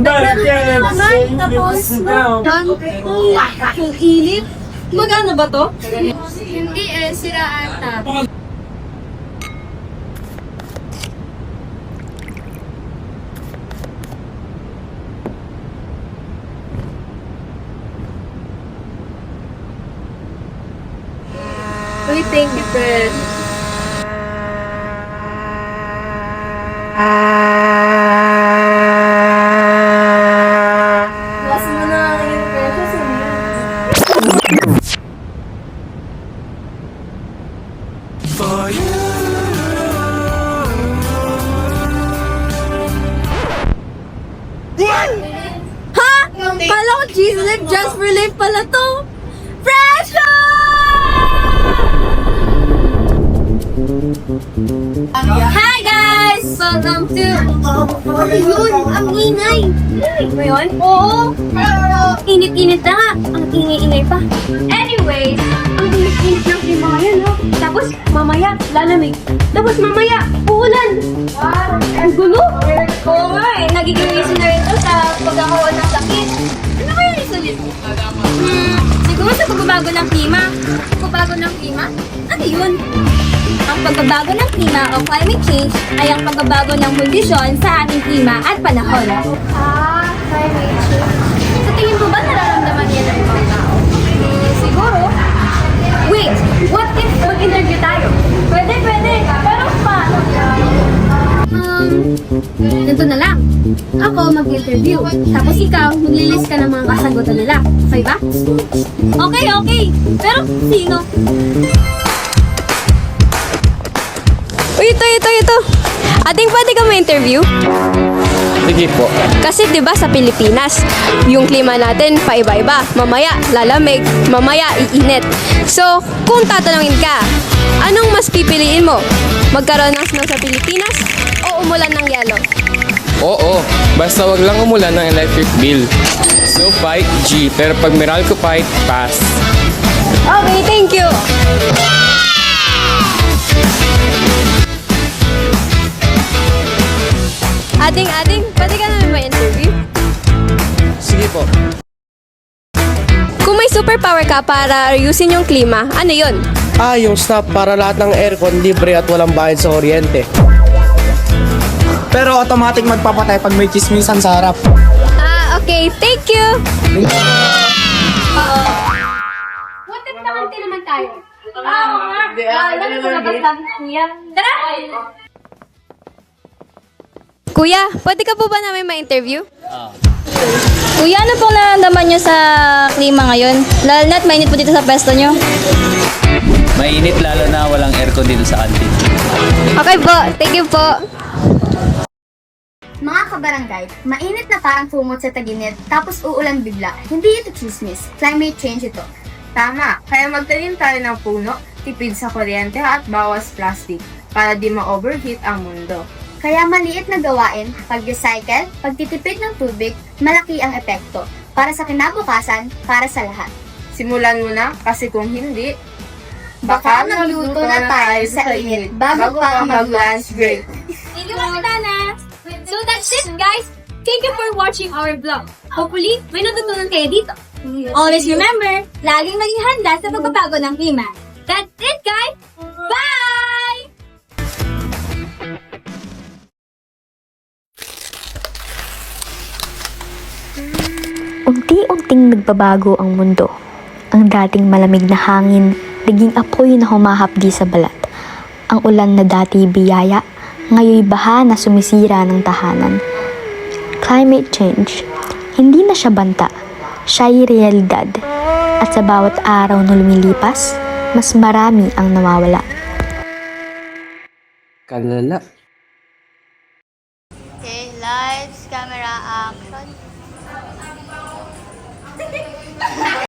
Tapos, yung init. Magana ba to? Hindi sira ata. Uy, thank you, friend. Mas mo na yung precious mo yan. Ha? Kala ko cheese life, just for life pala to. Precious! Hi guys! Welcome to... Ayun, ang ingay. Ba yun? Oo. Init-init na nga. Ang ingay-ingay pa. Anyways, ang init-init ng klima ngayon, no? Tapos, mamaya, lalamig. Tapos, mamaya, uulan. Wow, ang gulo. Oo nga eh. Nagiging reason na rin to sa pagkakaroon ng sakit. Ano kaya reason ito? Siguro sa pagbabago ng klima. Pagbabago ng klima? Ano yun? Ang pagbabago ng klima o climate change ay ang pagbabago ng kondisyon sa ating klima at panahon. Climate change. Sa tingin mo ba nararamdaman yan ng mga tao? Siguro. Wait, what if mag-interview tayo? Pwede. Pero paano? Ganito na lang. Ako mag-interview. Tapos ikaw, maglilist ka ng mga kasagutan nila. Okay ba? Okay. Pero sino? Uy, ito. Ating pwede ka ma-interview? Sige po. Kasi 'di ba sa Pilipinas, yung klima natin paiba-iba. Mamaya lalamig, mamaya iinit. So, kung tatanungin ka, anong mas pipiliin mo? Magkaroon ng snow sa Pilipinas o umulan ng yelo? Oo, basta wag lang umulan ng electric bill. So fight G, pero pag Meralco fight, pass. Okay, thank you. Ating, pwede ka namin ma-interview? Sige po. Kung may superpower ka para ayusin yung klima, ano yun? Yung stop para lahat ng aircon libre at walang bayad sa kuryente. Pero automatic magpapatay pag may chismisan sa harap. Okay, thank you. What if nakante naman tayo? Oo nga. Lalo na labas lang niya. Tara! Kuya, pwede ka po ba namin ma-interview? Kuya, ano pong nararamdaman nyo sa klima ngayon? Lalo na't mainit po dito sa pwesto nyo. Mainit lalo na walang aircon dito sa kantin. Okay po, thank you po. Mga kabarangay, mainit na parang kumot sa taginit tapos uulan bigla. Hindi ito chismis. Climate change ito. Tama, kaya magtanim tayo ng puno, tipid sa kuryente at bawas plastic para di ma-overheat ang mundo. Kaya maliit na gawain, pag-recycle, pagtitipid ng tubig, malaki ang epekto. Para sa kinabukasan, para sa lahat. Simulan mo na kasi kung hindi, Baka magluto na tayo sa init bago pa mag-lunch break. Thank you, Kapitana! So that's it, guys! Thank you for watching our vlog. Hopefully, may natutunan kayo dito. Always remember, laging maging handa sa pagbabago ng klima. That's it, guys! Bye! Unti-unting nagbabago ang mundo. Ang dating malamig na hangin, naging apoy na humahapdi sa balat. Ang ulan na dati biyaya, ngayoy baha na sumisira ng tahanan. Climate change, hindi na siya banta, siya'y realidad. At sa bawat araw na lumilipas, mas marami ang nawawala. Kalala.